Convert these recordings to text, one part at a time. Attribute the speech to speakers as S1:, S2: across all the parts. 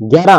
S1: 11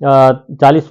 S1: 40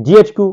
S1: GHQ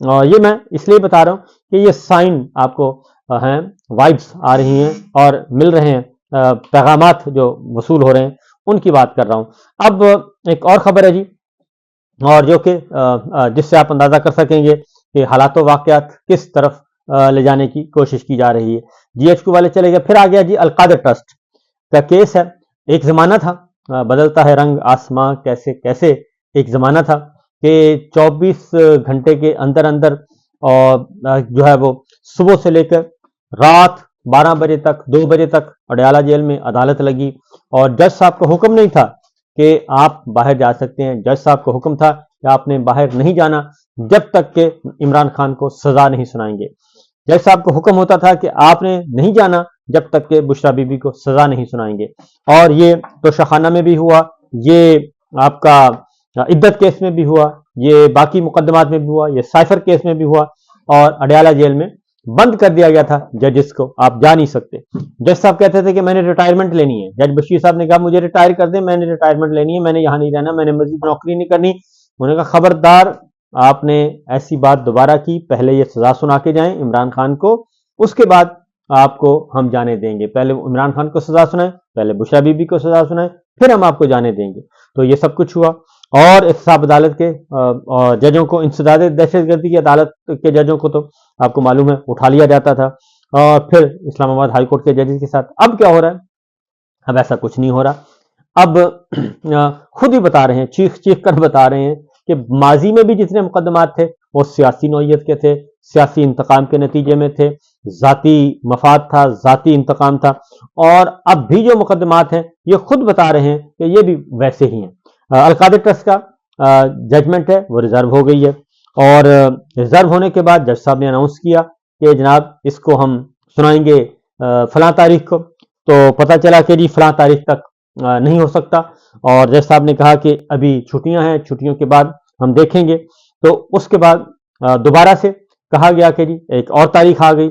S1: اور یہ میں اس لیے بتا رہا ہوں کہ یہ سائن آپ کو ہیں، وائبس آ رہی ہیں اور مل رہے ہیں، پیغامات جو وصول ہو رہے ہیں ان کی بات کر رہا ہوں۔ اب ایک اور خبر ہے جی، اور جو کہ جس سے آپ اندازہ کر سکیں گے کہ حالات و واقعات کس طرف لے جانے کی کوشش کی جا رہی ہے۔ جی ایچ کیو والے چلے گئے، پھر آ گیا جی القادر ٹرسٹ کا کیس ہے۔ ایک زمانہ تھا، بدلتا ہے رنگ آسماں کیسے کیسے، ایک زمانہ تھا کہ 24 گھنٹے کے اندر اندر اور جو ہے وہ صبح سے لے کر رات 12 بجے تک 2 بجے تک اڈیالہ جیل میں عدالت لگی، اور جج صاحب کا حکم نہیں تھا کہ آپ باہر جا سکتے ہیں، جج صاحب کا حکم تھا کہ آپ نے باہر نہیں جانا جب تک کہ عمران خان کو سزا نہیں سنائیں گے۔ جج صاحب کو حکم ہوتا تھا کہ آپ نے نہیں جانا جب تک کہ بشرا بی بی کو سزا نہیں سنائیں گے، اور یہ توشہ خانہ میں بھی ہوا، یہ آپ کا عدت کیس میں بھی ہوا، یہ باقی مقدمات میں بھی ہوا، یہ سائفر کیس میں بھی ہوا، اور اڈیالہ جیل میں بند کر دیا گیا تھا ججز کو، آپ جا نہیں سکتے۔ جج صاحب کہتے تھے کہ میں نے ریٹائرمنٹ لینی ہے، جج بشیر صاحب نے کہا مجھے ریٹائر کر دیں، میں نے ریٹائرمنٹ لینی ہے، میں نے یہاں نہیں رہنا، میں نے مزید نوکری نہیں کرنی۔ انہوں نے کہا خبردار آپ نے ایسی بات دوبارہ کی، پہلے یہ سزا سنا کے جائیں عمران خان کو، اس کے بعد آپ کو ہم جانے دیں گے۔ پہلے عمران خان کو سزا سنائیں، پہلے بشرا بی بی کو سزا سنائیں، پھر ہم آپ کو جانے دیں گے۔ تو یہ سب کچھ ہوا، اور احتساب عدالت کے ججوں کو، انسداد دہشت گردی کی عدالت کے ججوں کو تو آپ کو معلوم ہے اٹھا لیا جاتا تھا، اور پھر اسلام آباد ہائی کورٹ کے ججز کے ساتھ اب کیا ہو رہا ہے؟ اب ایسا کچھ نہیں ہو رہا۔ اب خود ہی بتا رہے ہیں، چیخ چیخ کر بتا رہے ہیں کہ ماضی میں بھی جتنے مقدمات تھے وہ سیاسی نوعیت کے تھے، سیاسی انتقام کے نتیجے میں تھے، ذاتی مفاد تھا، ذاتی انتقام تھا، اور اب بھی جو مقدمات ہیں یہ خود بتا رہے ہیں کہ یہ بھی ویسے ہی ہیں۔ القادر ٹرسٹ کا ججمنٹ ہے وہ ریزرو ہو گئی ہے، اور ریزرو ہونے کے بعد جج صاحب نے اناؤنس کیا کہ جناب اس کو ہم سنائیں گے فلاں تاریخ کو، تو پتہ چلا کہ جی فلاں تاریخ تک نہیں ہو سکتا، اور جج صاحب نے کہا کہ ابھی چھٹیاں ہیں، چھٹیوں کے بعد ہم دیکھیں گے۔ تو اس کے بعد دوبارہ سے کہا گیا کہ جی ایک اور تاریخ آ گئی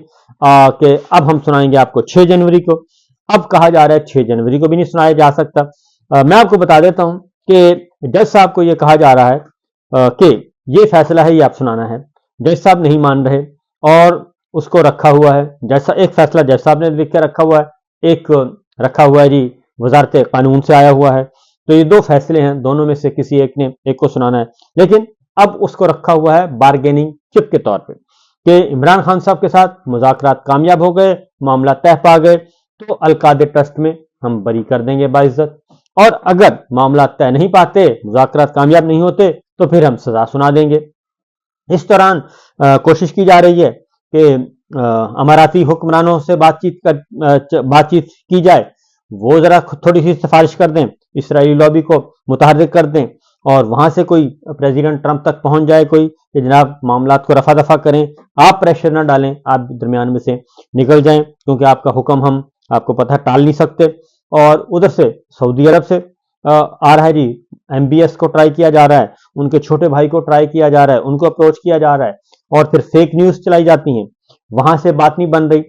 S1: کہ اب ہم سنائیں گے آپ کو 6 جنوری کو۔ اب کہا جا رہا ہے 6 جنوری کو بھی نہیں سنایا جا سکتا۔ میں آپ کو بتا دیتا ہوں کہ جج صاحب کو یہ کہا جا رہا ہے کہ یہ فیصلہ ہے، یہ آپ سنانا ہے، جج صاحب نہیں مان رہے، اور اس کو رکھا ہوا ہے جیسا ایک فیصلہ جج صاحب نے لکھ کے رکھا ہوا ہے، ایک رکھا ہوا ہے جی وزارت قانون سے آیا ہوا ہے۔ تو یہ 2 فیصلے ہیں، دونوں میں سے کسی ایک نے ایک کو سنانا ہے، لیکن اب اس کو رکھا ہوا ہے بارگیننگ چپ کے طور پہ کہ عمران خان صاحب کے ساتھ مذاکرات کامیاب ہو گئے، معاملہ طے پا گئے تو القادر ٹرسٹ میں ہم بری کر دیں گے باعزت، اور اگر معاملات طے نہیں پاتے، مذاکرات کامیاب نہیں ہوتے، تو پھر ہم سزا سنا دیں گے۔ اس دوران کوشش کی جا رہی ہے کہ اماراتی حکمرانوں سے بات چیت کی جائے، وہ ذرا تھوڑی سی سفارش کر دیں، اسرائیلی لابی کو متحرک کر دیں، اور وہاں سے کوئی پریزیڈنٹ ٹرمپ تک پہنچ جائے کوئی کہ جناب معاملات کو رفع دفع کریں، آپ پریشر نہ ڈالیں، آپ درمیان میں سے نکل جائیں، کیونکہ آپ کا حکم ہم آپ کو پتہ ٹال نہیں سکتے۔ اور ادھر سے سعودی عرب سے آ رہا ہے جی، ایم بی ایس کو ٹرائی کیا جا رہا ہے، ان کے چھوٹے بھائی کو ٹرائی کیا جا رہا ہے، ان کو اپروچ کیا جا رہا ہے، اور پھر فیک نیوز چلائی جاتی ہیں، وہاں سے بات نہیں بن رہی۔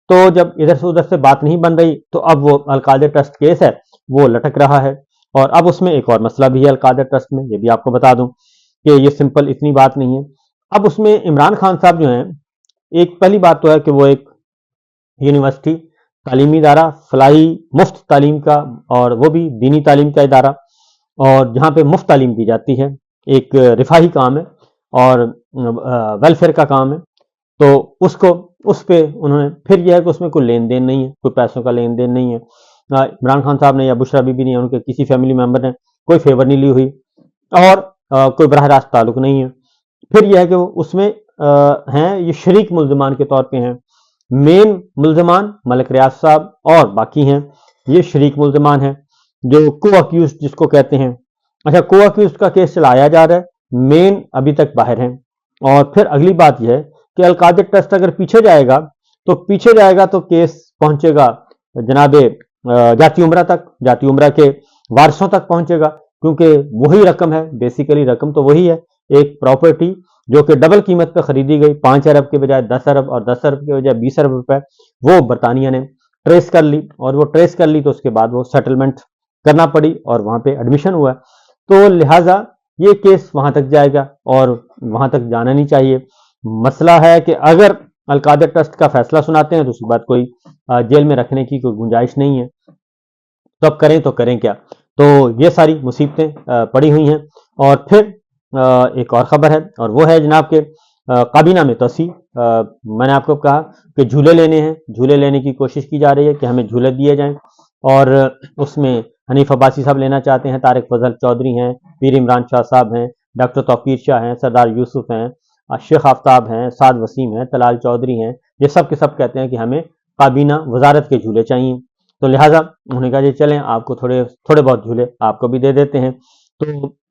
S1: تو جب ادھر سے ادھر سے بات نہیں بن رہی تو اب وہ القادر ٹرسٹ کیس ہے وہ لٹک رہا ہے، اور اب اس میں ایک اور مسئلہ بھی ہے القادر ٹرسٹ میں، یہ بھی آپ کو بتا دوں کہ یہ سمپل اتنی بات نہیں ہے۔ اب اس میں عمران خان صاحب جو ہیں، ایک پہلی بات تو ہے کہ وہ ایک یونیورسٹی، تعلیمی ادارہ، فلاحی مفت تعلیم کا، اور وہ بھی دینی تعلیم کا ادارہ، اور جہاں پہ مفت تعلیم دی جاتی ہے، ایک رفاہی کام ہے اور ویلفیئر کا کام ہے، تو اس پہ انہوں نے پھر یہ ہے کہ اس میں کوئی لین دین نہیں ہے، کوئی پیسوں کا لین دین نہیں ہے، عمران خان صاحب نے یا بشرا بی بی نے یا ان کے کسی فیملی ممبر نے کوئی فیور نہیں لی ہوئی، اور کوئی براہ راست تعلق نہیں ہے۔ پھر یہ ہے کہ وہ اس میں ہیں، یہ شریک ملزمان کے طور پہ ہیں، مین ملزمان ملک ریاض صاحب اور باقی ہیں، یہ شریک ملزمان ہیں جو کو اکیوزڈ جس کو کہتے ہیں۔ اچھا، کو اکیوزڈ کا کیس چلایا جا رہا ہے، مین ابھی تک باہر ہیں۔ اور پھر اگلی بات یہ ہے کہ القادر ٹرسٹ اگر پیچھے جائے گا تو کیس پہنچے گا جناب جاتی عمرہ تک، جاتی عمرہ کے وارثوں تک پہنچے گا، کیونکہ وہی رقم ہے، بیسیکلی رقم تو وہی ہے، ایک پراپرٹی جو کہ ڈبل قیمت پہ خریدی گئی، 5 ارب کے بجائے 10 ارب اور 10 ارب کے بجائے 20 ارب روپے، وہ برطانیہ نے ٹریس کر لی، اور وہ ٹریس کر لی تو اس کے بعد وہ سیٹلمنٹ کرنا پڑی اور وہاں پہ ایڈمیشن ہوا، تو لہٰذا یہ کیس وہاں تک جائے گا، اور وہاں تک جانا نہیں چاہیے۔ مسئلہ ہے کہ اگر القادر ٹرسٹ کا فیصلہ سناتے ہیں تو اس کے بعد کوئی جیل میں رکھنے کی کوئی گنجائش نہیں ہے، تو اب کریں تو کریں کیا؟ تو یہ ساری مصیبتیں پڑی ہوئی ہیں۔ اور پھر ایک اور خبر ہے، اور وہ ہے جناب کہ کابینہ میں توسیع۔ میں نے آپ کو کہا کہ جھولے لینے ہیں، جھولے لینے کی کوشش کی جا رہی ہے کہ ہمیں جھولے دیے جائیں، اور اس میں حنیف عباسی صاحب لینا چاہتے ہیں، طارق فضل چودھری ہیں، پیر عمران شاہ صاحب ہیں، ڈاکٹر توقیر شاہ ہیں، سردار یوسف ہیں، شیخ آفتاب ہیں، سعد وسیم ہیں، طلال چودھری ہیں، یہ سب کے سب کہتے ہیں کہ ہمیں کابینہ وزارت کے جھولے چاہیے۔ تو لہٰذا انہوں نے کہا جی چلیں آپ کو تھوڑے بہت جھولے آپ کو بھی دے دیتے ہیں۔ تو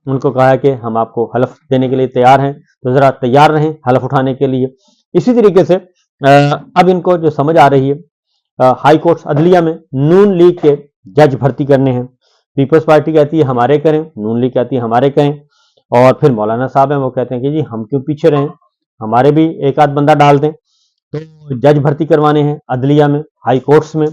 S1: ان کو کہا کہ ہم آپ کو حلف دینے کے لیے تیار ہیں، تو ذرا تیار رہیں حلف اٹھانے کے لیے۔ اسی طریقے سے اب ان کو جو سمجھ آ رہی ہے، ہائی کورٹس عدلیہ میں نون لیگ کے جج بھرتی کرنے ہیں۔ پیپلز پارٹی کہتی ہے ہمارے کریں، نون لیگ کہتی ہے ہمارے کریں، اور پھر مولانا صاحب ہیں وہ کہتے ہیں کہ جی ہم کیوں پیچھے رہیں، ہمارے بھی ایک آدھ بندہ ڈال دیں۔ تو جج بھرتی کروانے ہیں عدلیہ میں، ہائی کورٹس میں،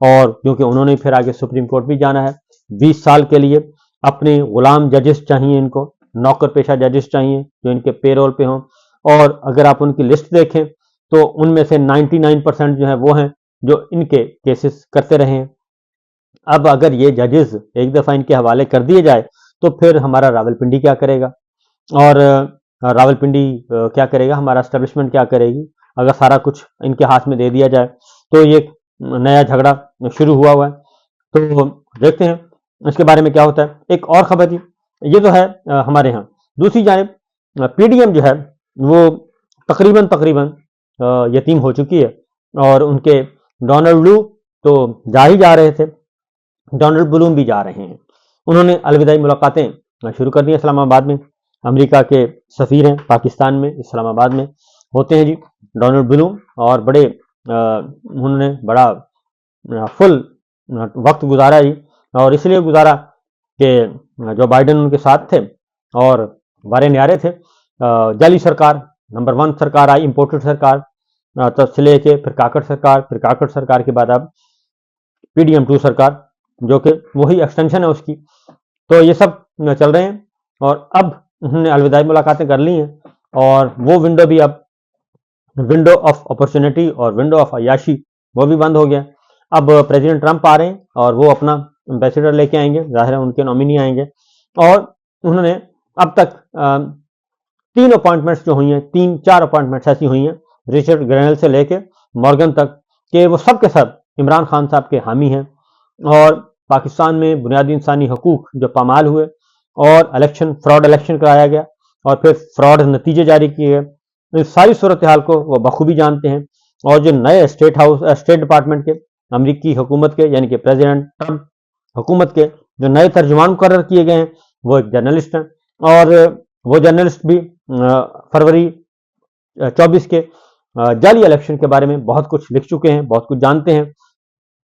S1: اور کیونکہ انہوں نے پھر آگے سپریم کورٹ بھی جانا ہے 20 سال کے لیے۔ اپنے غلام ججز چاہیے، ان کو نوکر پیشہ ججز چاہیے جو ان کے پے رول پہ ہوں، اور اگر آپ ان کی لسٹ دیکھیں تو ان میں سے 99% جو ہے وہ ہیں جو ان کے کیسز کرتے رہے ہیں۔ اب اگر یہ ججز ایک دفعہ ان کے حوالے کر دیے جائے تو پھر ہمارا راولپنڈی کیا کرے گا، اور راولپنڈی کیا کرے گا، ہمارا اسٹیبلشمنٹ کیا کرے گی اگر سارا کچھ ان کے ہاتھ میں دے دیا جائے؟ تو یہ نیا جھگڑا شروع ہوا ہے، تو دیکھتے ہیں اس کے بارے میں کیا ہوتا ہے۔ ایک اور خبر جی، یہ جو ہے ہمارے ہاں دوسری جانب پی ڈی ایم جو ہے وہ تقریباً یتیم ہو چکی ہے، اور ان کے ڈونلڈ لو تو جا ہی جا رہے تھے، ڈونلڈ بلوم بھی جا رہے ہیں۔ انہوں نے الوداعی ملاقاتیں شروع کر دی اسلام آباد میں، امریکہ کے سفیر ہیں پاکستان میں، اسلام آباد میں ہوتے ہیں جی ڈونلڈ بلوم، اور بڑے انہوں نے بڑا فل وقت گزارا جی، اور اس لیے گزارا کہ جو بائیڈن ان کے ساتھ تھے اور بارے نیارے تھے۔ جعلی سرکار نمبر 1 سرکار آئی، امپورٹڈ سرکار، تب سے لے کے پھر کاکڑ سرکار، پھر کاکڑ سرکار کے بعد اب پی ڈی ایم 2 سرکار جو کہ وہی ایکسٹینشن ہے اس کی۔ تو یہ سب چل رہے ہیں، اور اب انہوں نے الوداعی ملاقاتیں کر لی ہیں، اور وہ ونڈو بھی اب ونڈو آف اپرچونٹی اور ونڈو آف عیاشی وہ بھی بند ہو گیا۔ اب پریزیڈنٹ ٹرمپ آ رہے ہیں اور وہ اپنا امبیسڈر لے کے آئیں گے، ظاہر ہے ان کے نامنی آئیں گے، اور انہوں نے اب تک 3 اپوائنٹمنٹس جو ہوئی ہیں، 3-4 اپوائنٹمنٹس ایسی ہوئی ہیں رچرڈ گرینل سے لے کے مورگن تک، کہ وہ سب کے سب عمران خان صاحب کے حامی ہیں، اور پاکستان میں بنیادی انسانی حقوق جو پامال ہوئے، اور فراڈ الیکشن کرایا گیا، اور پھر فراڈ نتیجے جاری کیے گئے، اس ساری صورتحال کو وہ بخوبی جانتے ہیں۔ اور جو نئے اسٹیٹ ڈپارٹمنٹ کے، امریکی حکومت کے، یعنی کہ پریزیڈنٹ ٹرمپ حکومت کے جو نئے ترجمان مقرر کیے گئے ہیں، وہ ایک جرنلسٹ ہیں، اور وہ جرنلسٹ بھی فروری 24 کے جعلی الیکشن کے بارے میں بہت کچھ لکھ چکے ہیں، بہت کچھ جانتے ہیں۔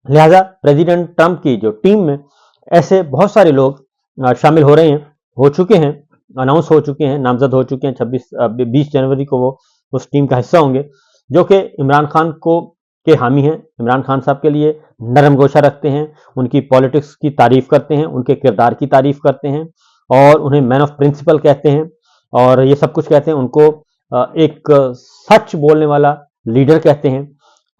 S1: لہذا پریزیڈنٹ ٹرمپ کی جو ٹیم میں ایسے بہت سارے لوگ شامل ہو رہے ہیں، ہو چکے ہیں، اناؤنس ہو چکے ہیں، نامزد ہو چکے ہیں، 20 جنوری کو وہ اس ٹیم کا حصہ ہوں گے، جو کہ عمران خان کے حامی ہیں، عمران خان صاحب کے لیے نرم گوشہ رکھتے ہیں، ان کی پالیٹکس کی تعریف کرتے ہیں، ان کے کردار کی تعریف کرتے ہیں، اور انہیں مین آف پرنسپل کہتے ہیں، اور یہ سب کچھ کہتے ہیں، ان کو ایک سچ بولنے والا لیڈر کہتے ہیں۔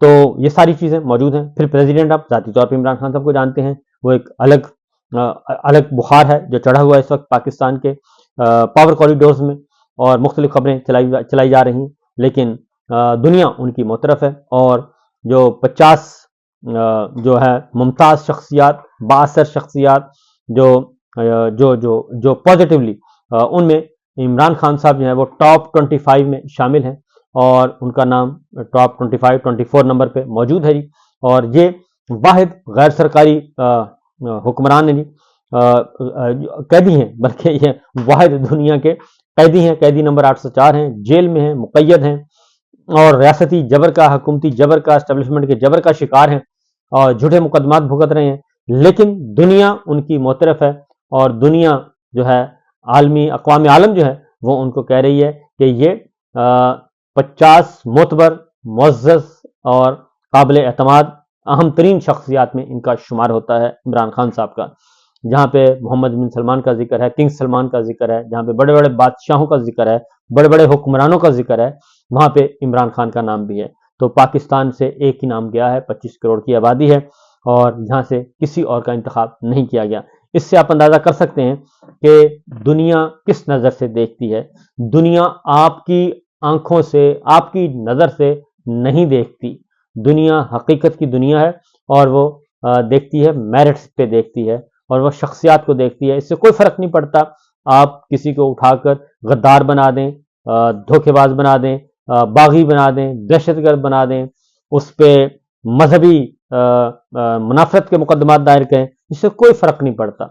S1: تو یہ ساری چیزیں موجود ہیں۔ پھر پریزیڈنٹ آپ ذاتی طور پہ عمران خان صاحب کو جانتے ہیں، وہ ایک الگ بخار ہے جو چڑھا ہوا ہے اس وقت پاکستان کے پاور کوریڈورز میں، اور مختلف خبریں چلائی جا رہی ہیں، لیکن دنیا ان کی موطرف ہے، اور جو 50 جو ہے ممتاز شخصیات، بااثر شخصیات جو پازیٹیولی ان میں عمران خان صاحب جو ہے وہ ٹاپ 25 میں شامل ہیں، اور ان کا نام ٹاپ 24 نمبر پہ موجود ہے جی، اور یہ واحد غیر سرکاری حکمران ہیں جی، قیدی ہیں، بلکہ یہ واحد دنیا کے قیدی ہیں، قیدی نمبر 804 ہیں، جیل میں ہیں، مقید ہیں، اور ریاستی جبر کا، حکومتی جبر کا، اسٹیبلشمنٹ کے جبر کا شکار ہیں، اور جھوٹے مقدمات بھگت رہے ہیں، لیکن دنیا ان کی موطرف ہے، اور دنیا جو ہے اقوام عالم جو ہے وہ ان کو کہہ رہی ہے کہ یہ 50 معتبر، معزز اور قابل اعتماد اہم ترین شخصیات میں ان کا شمار ہوتا ہے عمران خان صاحب کا۔ جہاں پہ محمد بن سلمان کا ذکر ہے، کنگ سلمان کا ذکر ہے، جہاں پہ بڑے بڑے بادشاہوں کا ذکر ہے، بڑے بڑے حکمرانوں کا ذکر ہے، وہاں پہ عمران خان کا نام بھی ہے۔ تو پاکستان سے ایک ہی نام گیا ہے، 25 کروڑ کی آبادی ہے اور یہاں سے کسی اور کا انتخاب نہیں کیا گیا۔ اس سے آپ اندازہ کر سکتے ہیں کہ دنیا کس نظر سے دیکھتی ہے۔ دنیا آپ کی آنکھوں سے، آپ کی نظر سے نہیں دیکھتی۔ دنیا حقیقت کی دنیا ہے اور وہ دیکھتی ہے، میرٹس پہ دیکھتی ہے اور وہ شخصیات کو دیکھتی ہے۔ اس سے کوئی فرق نہیں پڑتا آپ کسی کو اٹھا کر غدار بنا دیں، دھوکے باز بنا دیں، باغی بنا دیں، دہشت گرد بنا دیں، اس پہ مذہبی منافرت کے مقدمات دائر کریں، اس سے کوئی فرق نہیں پڑتا۔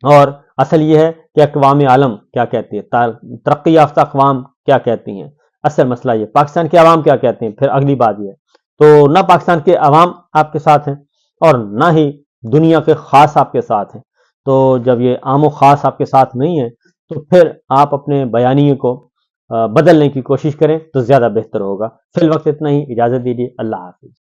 S1: اور اصل یہ ہے کہ اقوام عالم کیا کہتی ہے، ترقی یافتہ اقوام کیا کہتی ہیں۔ اصل مسئلہ یہ پاکستان کے عوام کیا کہتے ہیں، پھر اگلی بات یہ ہے۔ تو نہ پاکستان کے عوام آپ کے ساتھ ہیں اور نہ ہی دنیا کے خاص آپ کے ساتھ ہیں۔ تو جب یہ عام و خاص آپ کے ساتھ نہیں ہے تو پھر آپ اپنے بیانیے کو بدلنے کی کوشش کریں تو زیادہ بہتر ہوگا۔ فی الوقت اتنا ہی، اجازت دیجیے، اللہ حافظ۔